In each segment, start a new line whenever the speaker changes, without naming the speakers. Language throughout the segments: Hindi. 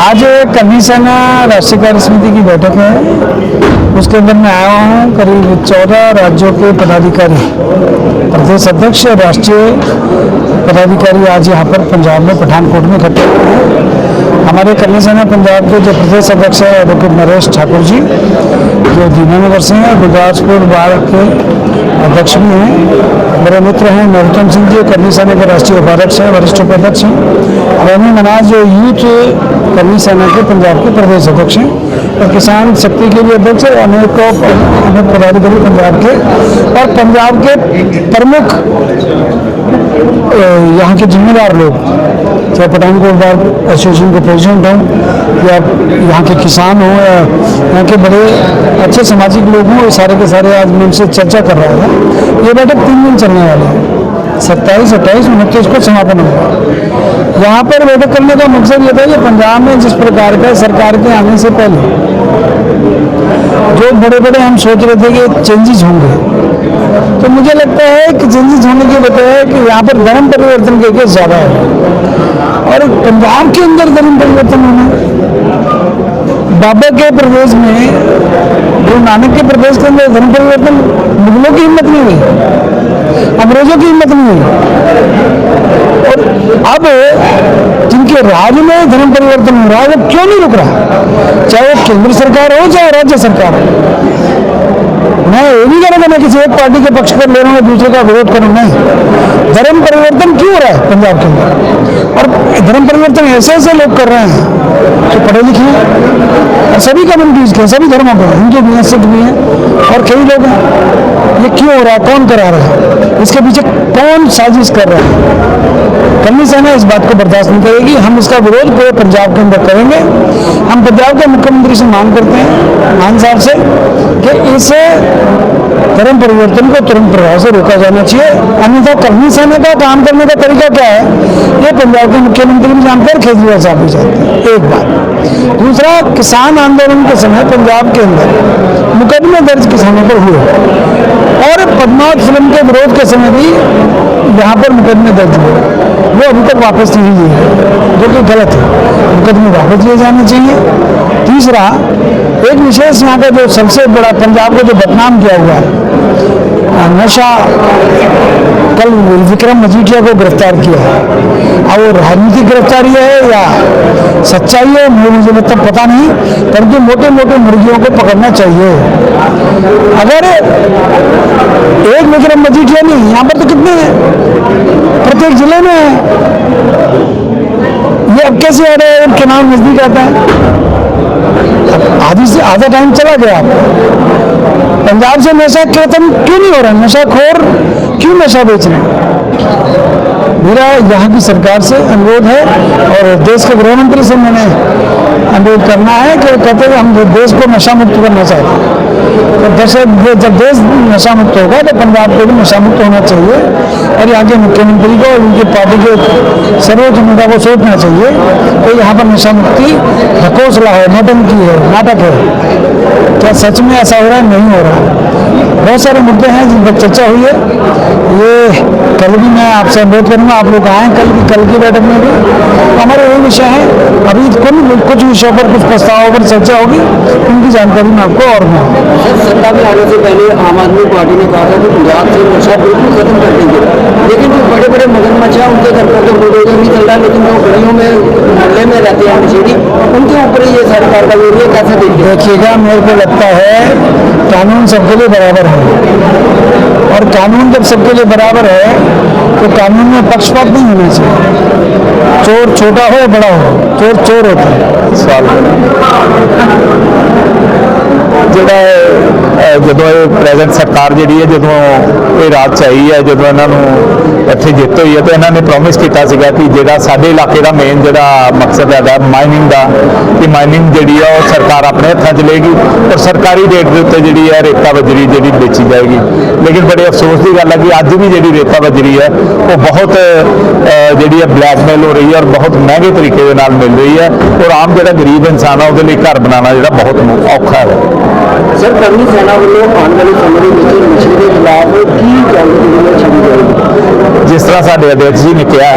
आज कर्मी सेना राष्ट्रीय कार्य समिति की बैठक है। उसके अंदर मैं आया हूँ। करीब 14 राज्यों के पदाधिकारी, प्रदेश अध्यक्ष, राष्ट्रीय पदाधिकारी आज यहाँ पर पंजाब में पठानकोट में इकट्ठे हुए हैं। हमारे कर्मी सेना पंजाब के जो प्रदेश अध्यक्ष है एडवोकेट नरेश ठाकुर जी, जो दीनानगर से हैं, गुरदासपुर बाढ़ के अध्यक्ष भी हैं। मेरे मित्र हैं नरोत्तम सिंह जी, कर्मी सेना के राष्ट्रीय उपाध्यक्ष हैं, वरिष्ठ उपाध्यक्ष हैं। रमी मनाज जो यूथ कर्मी सेना के पंजाब के प्रदेश अध्यक्ष हैं, और किसान शक्ति के भी अध्यक्ष है। अनेक पदाधिकारी पंजाब के, और पंजाब के प्रमुख यहाँ के जिम्मेदार लोग, चाहे पठानकोट बार एसोसिएशन के प्रेसिडेंट हों, या यहाँ के किसान हों, या यहाँ के बड़े अच्छे सामाजिक लोग हों, सारे के सारे आज मैं उनसे चर्चा कर रहा था। ये बैठक 3 दिन चलने वाली है, 27, 28, 29 को समापन होगा। यहाँ पर बैठक करने का मकसद ये था कि पंजाब में जिस प्रकार का सरकार के आने से पहले जो बड़े बड़े हम सोच रहे थे कि चेंजेस होंगे, तो मुझे लगता है कि चेंजेस होने की वजह है कि यहाँ पर धर्म परिवर्तन के केस ज़्यादा है, और पंजाब के अंदर धर्म परिवर्तन होना, बाबा के प्रदेश में, गुरु नानक के प्रदेश के अंदर धर्म परिवर्तन, मुगलों की हिम्मत नहीं हुई, अंग्रेजों की हिम्मत नहीं हुई, और अब जिनके राज्य में धर्म परिवर्तन हो रहा है वो क्यों नहीं रुक रहा, चाहे वो केंद्र सरकार हो चाहे राज्य सरकार हो। मैं ये नहीं करूँगा मैं किसी एक पार्टी के पक्ष पर ले रहा हूँ, दूसरे का विरोध करूँ, नहीं। धर्म परिवर्तन क्यों हो रहा है पंजाब के अंदर, और धर्म परिवर्तन ऐसे ऐसे लोग कर रहे हैं जो पढ़े लिखे हैं, सभी कम्युनिटीज़ के, सभी धर्मों के, हिंदू भी हैं, सिख भी हैं, और कई लोग हैं। ये क्यों हो रहा है, कौन करा रहा है, इसके पीछे कौन साजिश कर रहा है? कर्मी सेना इस बात को बर्दाश्त नहीं करेगी। हम इसका विरोध पूरे पंजाब के अंदर करेंगे। हम पंजाब के मुख्यमंत्री से मांग करते हैं, मान साहब से, कि इस धर्म परिवर्तन को तुरंत प्रभाव से रोका जाना चाहिए, अन्यथा कर्मी सेना का काम करने का तरीका क्या है ये पंजाब के मुख्यमंत्री भी जानते हैं, केजरीवाल साहब भी जानते हैं। एक बात। दूसरा, किसान आंदोलन के समय पंजाब के अंदर मुकदमे दर्ज किसानों पर हुए, और पद्मावत फिल्म के विरोध के समय भी यहाँ पर मुकदमे दर्ज हुए, वो अभी तक वापस नहीं लिए हैं, जो कि गलत है। मुकदमे वापस लिए जाने चाहिए। तीसरा, एक विशेष यहाँ का जो सबसे बड़ा पंजाब को जो बदनाम किया हुआ है नशा, कल विक्रम मजीठिया को गिरफ्तार किया है। अब वो राजनीतिक गिरफ्तारी है या सच्चाई है मुझे मतलब पता नहीं, परंतु मोटे मोटे मुर्गियों को पकड़ना चाहिए। अगर एक विक्रम मजीठिया नहीं, यहाँ पर तो कितने हैं, प्रत्येक जिले में है। ये अब कैसे आ रहा है, चुनाव नजदीक आता है, आधी से आधा टाइम चला गया। पंजाब से नशा खत्म क्यों नहीं हो रहा, नशाखोर क्यों नशा बेच रहे हैं? मेरा यहाँ की सरकार से अनुरोध है, और देश के गृह मंत्री से मैंने अनुरोध करना है कि कहते हैं हम देश को नशा मुक्त करना चाहते हैं, तो जब देश नशा मुक्त होगा तो पंजाब को भी नशा मुक्त होना चाहिए, और यहाँ के मुख्यमंत्री को और उनकी पार्टी के सर्वोच्च नेता को सोचना चाहिए कि यहाँ पर नशा मुक्ति ढकोसला है, नौटंकी है, नाटक है। क्या सच में ऐसा हो रहा है? नहीं हो रहा। बहुत सारे मुद्दे हैं जिन पर चर्चा हुई है। ये कल भी मैं आपसे अनुरोध करूँगा, आप लोग आएँ कल की बैठक में भी हमारे यही विषय है। अभी कुछ विषयों पर, कुछ प्रस्तावों पर चर्चा होगी, उनकी जानकारी मैं आपको और दूँगा।
सत्ता में आने से पहले आम आदमी पार्टी ने कहा था कि पंजाब से नशा बिल्कुल खत्म कर देंगे, लेकिन जो बड़े बड़े मगरमच्छ हैं उनके घर पर तो बुलडोजर नहीं चल रहा, लेकिन जो गलियों में मोहल्ले में रहते हैं नशेड़ी, उनके ऊपर ये सारी कार्रवाई हो रही है। कैसे
देखिएगा, मेरे को लगता है कानून सबके लिए बराबर है, और कानून जब सबके लिए बराबर है तो कानून में पक्षपात नहीं होना चाहिए। चोर छोटा हो या बड़ा हो, चोर चोर होता है।
ਜਿਹੜਾ ਜਦੋਂ ਇਹ ਪ੍ਰੈਜ਼ੈਂਟ ਸਰਕਾਰ ਜਿਹੜੀ ਹੈ, ਜਦੋਂ ਇਹ ਰਾਜ 'ਚ ਆਈ ਹੈ, ਜਦੋਂ ਇਹਨਾਂ ਨੂੰ ਇੱਥੇ ਜਿੱਤ ਹੋਈ ਹੈ, ਤਾਂ ਇਹਨਾਂ ਨੇ ਪ੍ਰੋਮਿਸ ਕੀਤਾ ਸੀਗਾ ਕਿ ਜਿਹੜਾ ਸਾਡੇ ਇਲਾਕੇ ਦਾ ਮੇਨ ਜਿਹੜਾ ਮਕਸਦ ਹੈਗਾ ਮਾਈਨਿੰਗ ਦਾ, ਕਿ ਮਾਈਨਿੰਗ ਜਿਹੜੀ ਆ ਉਹ ਸਰਕਾਰ ਆਪਣੇ ਹੱਥਾਂ 'ਚ ਲਏਗੀ, ਔਰ ਸਰਕਾਰੀ ਰੇਟ ਦੇ ਉੱਤੇ ਜਿਹੜੀ ਹੈ ਰੇਤਾ ਬਜਰੀ ਜਿਹੜੀ ਵੇਚੀ ਜਾਏਗੀ। ਲੇਕਿਨ ਬੜੇ ਅਫਸੋਸ ਦੀ ਗੱਲ ਹੈ ਕਿ ਅੱਜ ਵੀ ਜਿਹੜੀ ਰੇਤਾ ਬਜਰੀ ਹੈ ਉਹ ਬਹੁਤ ਜਿਹੜੀ ਹੈ ਬਲੈਕਮੇਲ ਹੋ ਰਹੀ ਹੈ, ਔਰ ਬਹੁਤ ਮਹਿੰਗੇ ਤਰੀਕੇ ਦੇ ਨਾਲ ਮਿਲ ਰਹੀ ਹੈ, ਔਰ ਆਮ ਜਿਹੜਾ ਗਰੀਬ ਇਨਸਾਨ ਆ ਉਹਦੇ ਲਈ ਘਰ ਬਣਾਉਣਾ ਜਿਹੜਾ ਬਹੁਤ ਔਖਾ ਹੈ।
सर, कर्मी सेना वालों आने वाले समय में नशे के खिलाफ की जाएगी?
जिस तरह साडे अध्यक्ष जी ने कहा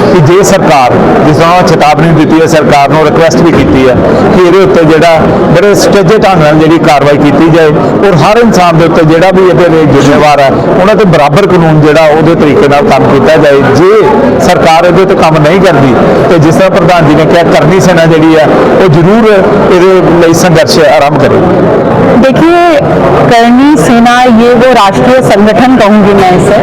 कि जे सरकार जिस तरह चेतावनी दी है, सरकार को रिक्वेस्ट भी की है कि ये उत्ते जिहड़ा बड़े सुचੱਜੇ ढंग नाल जिहड़ी कार्रवाई की जाए और हर इंसान के उत्ते जिहड़ा भी ये जिम्मेवार है उन्होंने तो बराबर कानून जिहड़ा उहदे तरीके नाल काम किया जाए। जे सरकार इहदे ते काम नहीं करती तो जिस तरह प्रधान जी ने कहा करनी सेना जिहड़ी है वो जरूर ये संघर्ष आरंभ करेगी।
देखिए, करनी सेना ये वो राष्ट्रीय संगठन कहूंगी मैं इसे,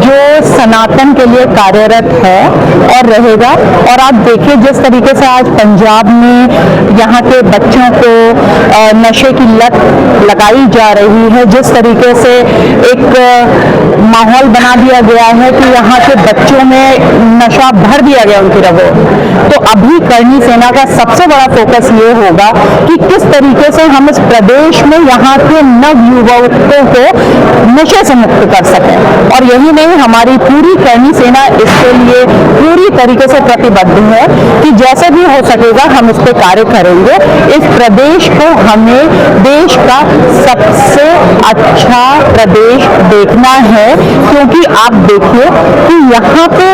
जो सनातन के लिए कार्यरत है और रहेगा। और आप देखिए जिस तरीके से आज पंजाब में यहाँ के बच्चों को नशे की लत लगाई जा रही है, जिस तरीके से एक माहौल बना दिया गया है कि यहाँ के बच्चों में नशा भर दिया गया उनकी रगों, तो अभी करनी सेना का सबसे बड़ा फोकस ये होगा कि किस तरीके से हम इस प्रदेश में यहाँ के नव युवकों को नशे से मुक्त कर सकें। और यही नहीं, हमारी पूरी करनी सेना इसके लिए पूरी तरीके से प्रतिबद्ध है कि जैसे भी हो सकेगा हम इस पर कार्य करेंगे। इस प्रदेश को हमें देश का सबसे अच्छा प्रदेश देखना है, क्योंकि आप देखिए कि यहाँ पे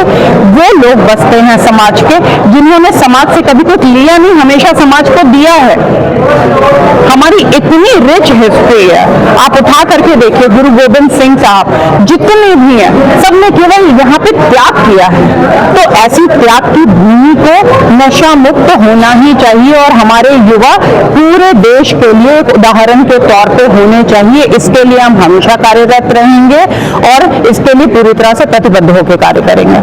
वो लोग बसते हैं समाज के जिन्होंने समाज से कभी कुछ लिया नहीं, हमेशा समाज को दिया है। हमारी इतनी रिच हिस्ट्री है, आप उठा करके देखिए गुरु गोविंद सिंह साहब जितने भी हैं सबने केवल यहाँ पे त्याग किया है। तो ऐसी त्याग की भूमि को नशा मुक्त होना ही चाहिए और हमारे युवा पूरे देश के लिए एक उदाहरण के तौर पे होने चाहिए। इसके लिए हम हमेशा कार्यरत रहेंगे और इसके लिए पूरी तरह से प्रतिबद्ध होकर कार्य करेंगे।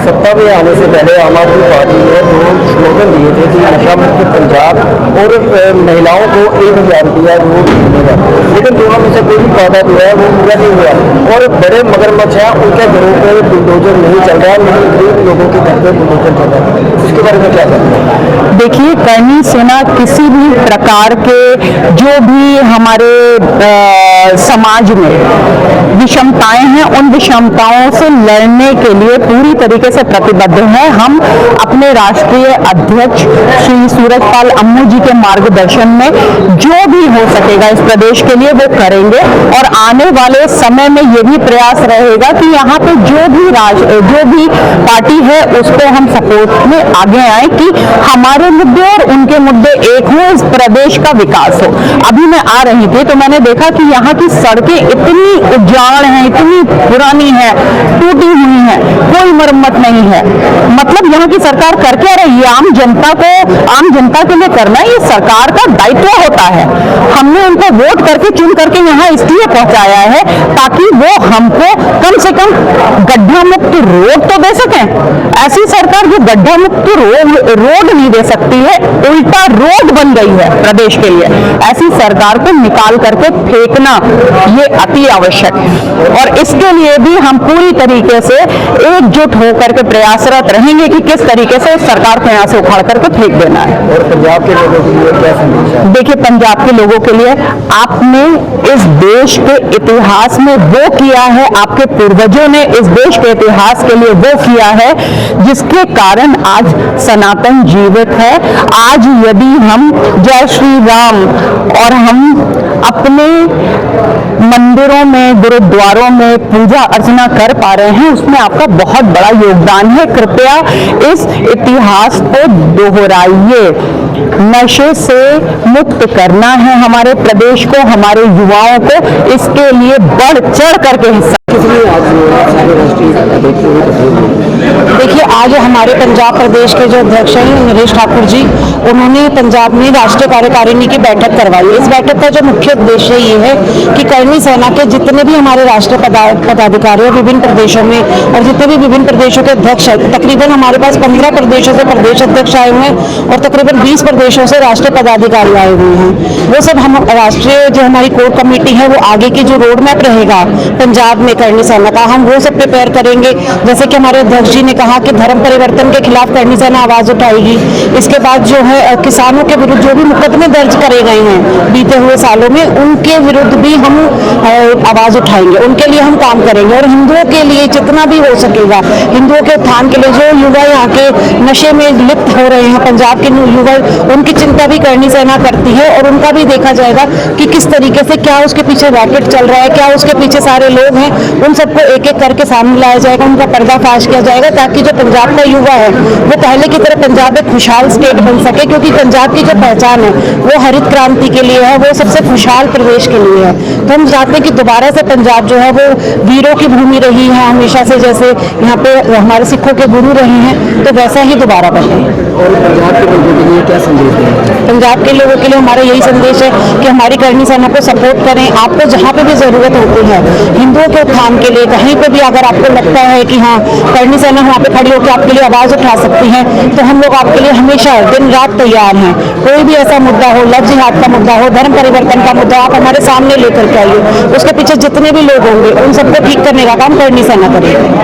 सत्ता में आने से पहले आम आदमी पार्टी ने दो स्लोगन दिए थे कि नशा मुक्त पंजाब और महिलाओं को 1000 रुपया रोज मिलेगा, लेकिन दोनों में से कोई भी वादा जो है वो पूरा नहीं हुआ। और बड़े मगरमच्छ हैं, उनके घरों पर बुलडोजर नहीं चल रहा, नहीं गरीब लोगों के घर पर बुलडोजर चल रहा है, उसके बारे में क्या कहते हैं?
देखिए, करनी सेना किसी भी प्रकार के जो भी हमारे समाज में विषमताएं हैं उन विषमताओं से लड़ने के लिए पूरी तरीके से प्रतिबद्ध हैं। हम अपने राष्ट्रीय अध्यक्ष श्री सूरजपाल अम्मू जी के मार्गदर्शन में जो भी हो सकेगा इस प्रदेश के लिए वो करेंगे। और आने वाले समय में ये भी प्रयास रहेगा कि यहाँ पे जो भी पार्टी है उसको हम सपोर्ट में आगे आए कि हमारे मुद्दे और उनके मुद्दे एक हो, इस प्रदेश का विकास हो। अभी मैं आ रही थी तो मैंने देखा कि यहाँ की सड़कें इतनी उजाड़ हैं, इतनी पुरानी है, टूटी हुई हैं, कोई मरम्मत नहीं है। मतलब यहाँ की सरकार कर क्या रही है? आम जनता के लिए करना ये सरकार का दायित्व होता है। हमने उनको वोट करके चुन करके यहाँ इसलिए पहुंचाया है ताकि वो हमको कम से कम गड्ढा मुक्त रोड तो दे सकें। ऐसी सरकार जो गड्ढा मुक्त रोड नहीं दे सकती है, उल्टा रोड बन गई है प्रदेश के लिए, ऐसी सरकार को निकाल करके फेंकना ये अति आवश्यक है। और इसके लिए भी हम पूरी तरीके से एकजुट होकर के प्रयासरत रहेंगे कि किस तरीके से सरकार को यहाँ से उखाड़ करके फेंक देना है।
और पंजाब के लोगों के लिए क्या संदेश है?
देखिए, पंजाब के लोगों के लिए आपने इस देश के इतिहास में वो किया है, आपके पूर्वजों ने इस देश के इतिहास के लिए वो किया है जिसके कारण आज सनातन जीवित है। आज यदि हम जय श्री राम और हम अपने मंदिरों में, गुरुद्वारों में पूजा अर्चना कर पा रहे हैं, उसमें आपका बहुत बड़ा योगदान है। कृपया इस इतिहास को दोहराइए। नशे से मुक्त करना है हमारे प्रदेश को, हमारे युवाओं को, इसके लिए बढ़ चढ़ करके हिस्सा।
देखिए, आज हमारे पंजाब प्रदेश के जो अध्यक्ष हैं नरेश ठाकुर जी, उन्होंने पंजाब में राष्ट्रीय कार्यकारिणी की बैठक करवाई। इस बैठक का जो मुख्य उद्देश्य ये है कि करनी सेना के जितने भी हमारे राष्ट्रीय पदाधिकारी विभिन्न प्रदेशों में और जितने भी विभिन्न प्रदेशों के अध्यक्ष हैं, तकरीबन हमारे पास 15 प्रदेशों से प्रदेश अध्यक्ष आए हुए हैं और तकरीबन 20 प्रदेशों से राष्ट्रीय पदाधिकारी आए हुए हैं। वो सब हम राष्ट्रीय जो हमारी कोर कमेटी है, वो आगे की जो रोड मैप रहेगा पंजाब में करनी सेना का, हम वो सब प्रिपेयर करेंगे। जैसे कि हमारे अध्यक्ष जी ने कहा कि धर्म धर्म परिवर्तन के खिलाफ करनी सेना आवाज उठाएगी। इसके बाद जो है किसानों के विरुद्ध जो भी मुकदमे दर्ज करे गए हैं बीते हुए सालों में, उनके विरुद्ध भी हम आवाज उठाएंगे, उनके लिए हम काम करेंगे। और हिंदुओं के लिए जितना भी हो सकेगा, हिंदुओं के उत्थान के लिए जो युवा यहाँ के नशे में लिप्त हो रहे हैं, पंजाब के युवा, उनकी चिंता भी करनी सेना करती है। और उनका भी देखा जाएगा कि किस तरीके से, क्या उसके पीछे रैकेट चल रहा है, क्या उसके पीछे सारे लोग हैं, उन सबको एक एक करके सामने लाया जाएगा, उनका पर्दाफाश किया जाएगा, ताकि जो पंजाब का युवा है वो पहले की तरह पंजाब एक खुशहाल स्टेट बन सके। क्योंकि पंजाब की जो पहचान है वो हरित क्रांति के लिए है, वो सबसे खुशहाल प्रदेश के लिए है। तो हम चाहते हैं कि दोबारा से पंजाब जो है वो वीरों की भूमि रही है हमेशा से, जैसे यहाँ पे हमारे सिखों के गुरु रहे हैं, तो वैसा ही दोबारा बने।
और पंजाब के लोगों के लिए क्या संदेश देंगे?
पंजाब के लोगों के लिए हमारा यही संदेश है कि हमारी करनी सेना को सपोर्ट करें। आपको जहाँ पे भी ज़रूरत होती है हिंदुओं के उत्थान के लिए, कहीं पे भी अगर आपको लगता है कि हाँ करनी सेना वहाँ पे खड़ी होकर आपके लिए आवाज़ उठा सकती है, तो हम लोग आपके लिए हमेशा दिन रात तैयार हैं। कोई भी ऐसा मुद्दा हो, लव जिहाद का मुद्दा हो, धर्म परिवर्तन का मुद्दा, आप हमारे सामने लेकर के आइए। उसके पीछे जितने भी लोग होंगे उन सबको ठीक करने का काम करनी सेना करेगी।